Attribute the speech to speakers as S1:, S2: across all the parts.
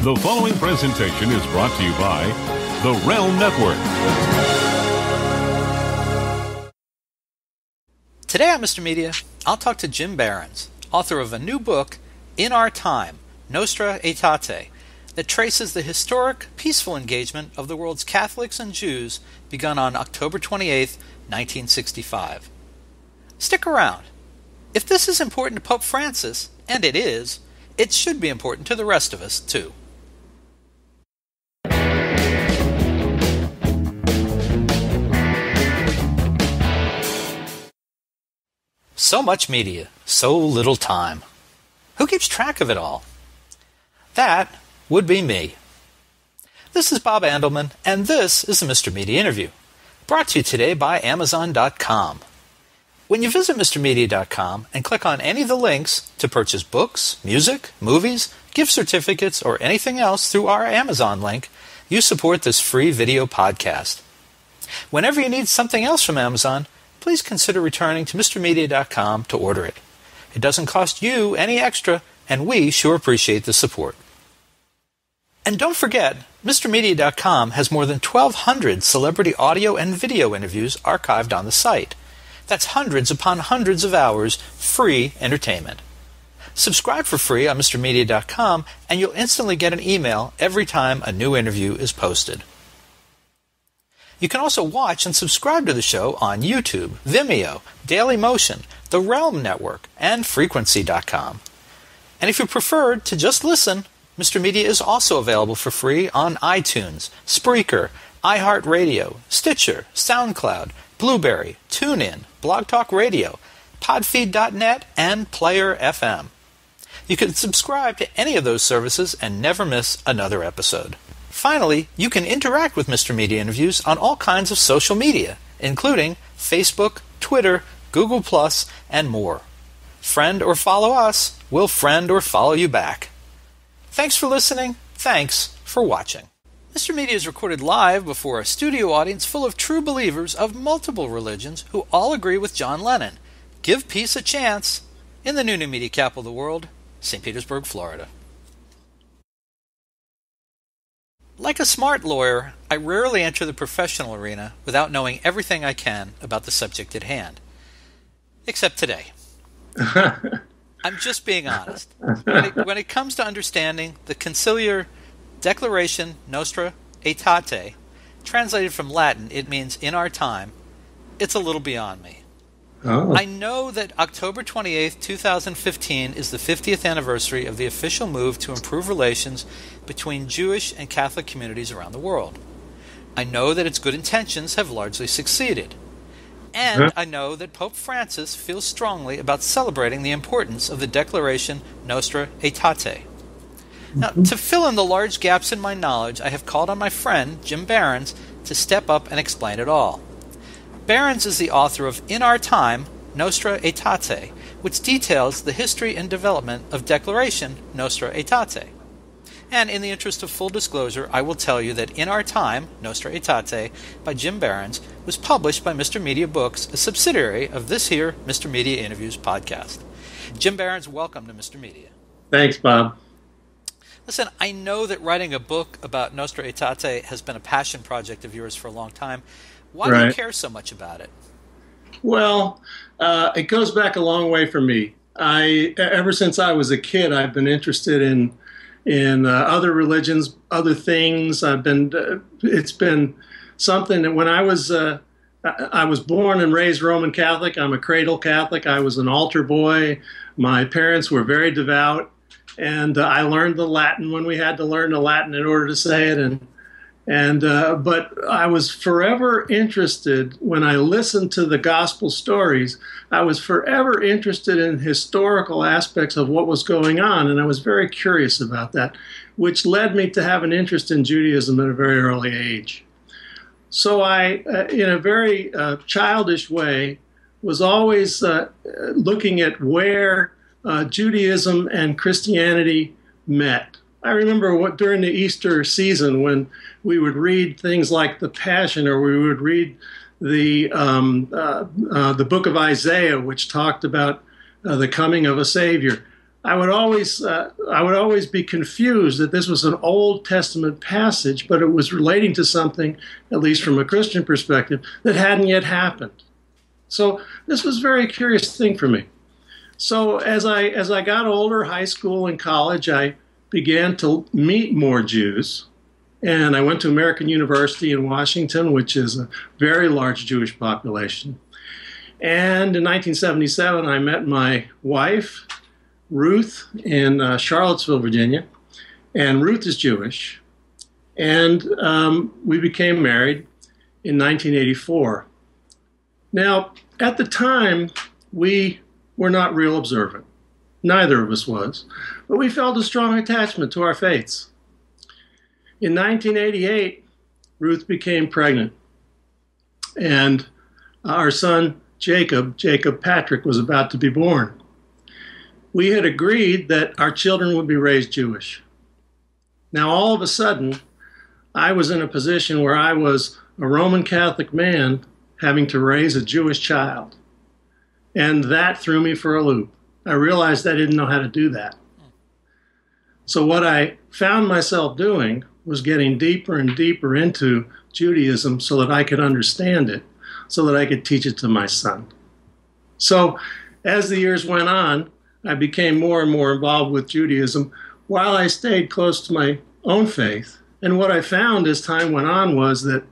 S1: The following presentation is brought to you by the Realm Network.
S2: Today on Mr. Media, I'll talk to Jim Barrens, author of a new book, In Our Time, Nostra Aetate, that traces the historic, peaceful engagement of the world's Catholics and Jews begun on October 28, 1965. Stick around. If this is important to Pope Francis, and it is, it should be important to the rest of us, too. So much media, so little time. Who keeps track of it all? That would be me. This is Bob Andelman, and this is the Mr. Media Interview, brought to you today by Amazon.com. When you visit MrMedia.com and click on any of the links to purchase books, music, movies, gift certificates, or anything else through our Amazon link, you support this free video podcast. Whenever you need something else from Amazon, please consider returning to MrMedia.com to order it. It doesn't cost you any extra, and we sure appreciate the support. And don't forget, MrMedia.com has more than 1,200 celebrity audio and video interviews archived on the site. That's hundreds upon hundreds of hours free entertainment. Subscribe for free on MrMedia.com, and you'll instantly get an email every time a new interview is posted. You can also watch and subscribe to the show on YouTube, Vimeo, Dailymotion, the Realm Network, and Frequency.com. And if you prefer to just listen, Mr. Media is also available for free on iTunes, Spreaker, iHeartRadio, Stitcher, SoundCloud, Blueberry, TuneIn, Blog Talk Radio, Podfeed.net, and Player FM. You can subscribe to any of those services and never miss another episode. Finally, you can interact with Mr. Media Interviews on all kinds of social media, including Facebook, Twitter, Google+, and more. Friend or follow us, we'll friend or follow you back. Thanks for listening. Thanks for watching. Mr. Media is recorded live before a studio audience full of true believers of multiple religions who all agree with John Lennon. Give peace a chance in the new media capital of the world, St. Petersburg, Florida. Like a smart lawyer, I rarely enter the professional arena without knowing everything I can about the subject at hand. Except today. I'm just being honest. When it comes to understanding the conciliar Declaration Nostra Aetate, translated from Latin, it means in our time, it's a little beyond me. Oh. I know that October 28, 2015 is the 50th anniversary of the official move to improve relations between Jewish and Catholic communities around the world. I know that its good intentions have largely succeeded. And I know that Pope Francis feels strongly about celebrating the importance of the Declaration Nostra Aetate. Now, to fill in the large gaps in my knowledge, I have called on my friend, Jim Barrens, to step up and explain it all. Barrens is the author of In Our Time, Nostra Aetate, which details the history and development of Declaration Nostra Aetate. And in the interest of full disclosure, I will tell you that In Our Time, Nostra Aetate, by Jim Barrens, was published by Mr. Media Books, a subsidiary of this here Mr. Media Interviews podcast. Jim Barrens, welcome to Mr. Media.
S3: Thanks, Bob.
S2: Listen, I know that writing a book about Nostra Aetate has been a passion project of yours for a long time. Why do you care so much about it?
S3: Well, it goes back a long way for me. Ever since I was a kid, I've been interested in other religions, other things. It's been something that when I was born and raised Roman Catholic. I'm a cradle Catholic. I was an altar boy. My parents were very devout. And I learned the Latin when we had to learn the Latin in order to say it. But I was forever interested, when I listened to the gospel stories, I was forever interested in historical aspects of what was going on. And I was very curious about that, which led me to have an interest in Judaism at a very early age. So I, in a very childish way, was always looking at where Judaism and Christianity met. I remember during the Easter season when we would read things like the Passion, or we would read the book of Isaiah, which talked about the coming of a Savior. I would always be confused that this was an Old Testament passage, but it was relating to something, at least from a Christian perspective, that hadn't yet happened. So this was a very curious thing for me. So as I got older, high school and college, I began to meet more Jews. And I went to American University in Washington, which is a very large Jewish population. And in 1977, I met my wife, Ruth, in Charlottesville, Virginia. And Ruth is Jewish. And we became married in 1984. Now, at the time, we were not real observant. Neither of us was. But we felt a strong attachment to our faiths. In 1988, Ruth became pregnant. And our son, Jacob Patrick, was about to be born. We had agreed that our children would be raised Jewish. Now, all of a sudden, I was in a position where I was a Roman Catholic man having to raise a Jewish child. And that threw me for a loop. I realized I didn't know how to do that. So what I found myself doing was getting deeper and deeper into Judaism so that I could understand it, so that I could teach it to my son. So as the years went on, I became more and more involved with Judaism while I stayed close to my own faith. And what I found as time went on was that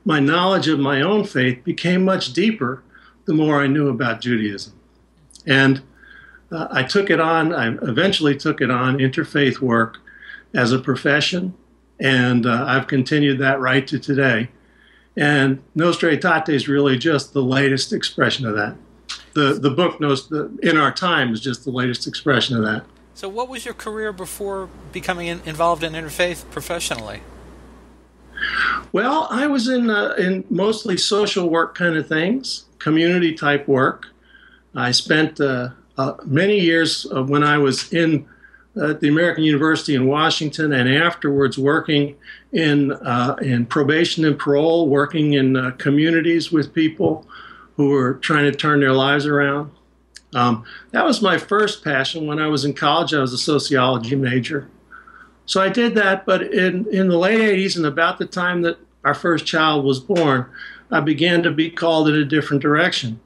S3: my knowledge of my own faith became much deeper the more I knew about Judaism. And I eventually took it on, interfaith work, as a profession, and I've continued that right to today. And Nostra Aetate is really just the latest expression of that. The book In Our Time is just the latest expression of that.
S2: So what was your career before becoming involved in interfaith professionally?
S3: Well, I was in mostly social work kind of things, community type work. I spent many years when I was at the American University in Washington, and afterwards working in probation and parole, working in communities with people who were trying to turn their lives around. That was my first passion. When I was in college, I was a sociology major. So I did that, but in the late 80s and about the time that our first child was born, I began to be called in a different direction.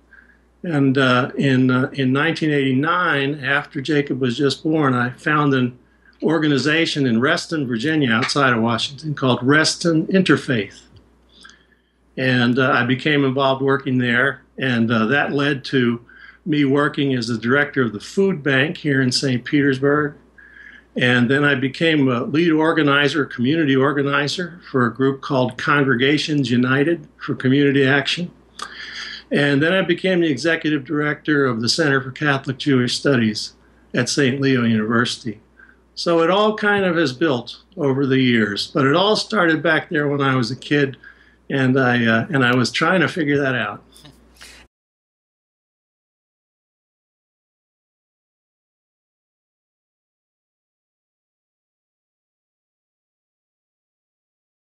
S3: And in 1989, after Jacob was just born, I found an organization in Reston, Virginia, outside of Washington, called Reston Interfaith. And I became involved working there, and that led to me working as the director of the food bank here in St. Petersburg. And then I became a lead organizer, community organizer for a group called Congregations United for Community Action. And then I became the executive director of the Center for Catholic Jewish Studies at St. Leo University. So it all kind of has built over the years, but it all started back there when I was a kid, and I was trying to figure that out.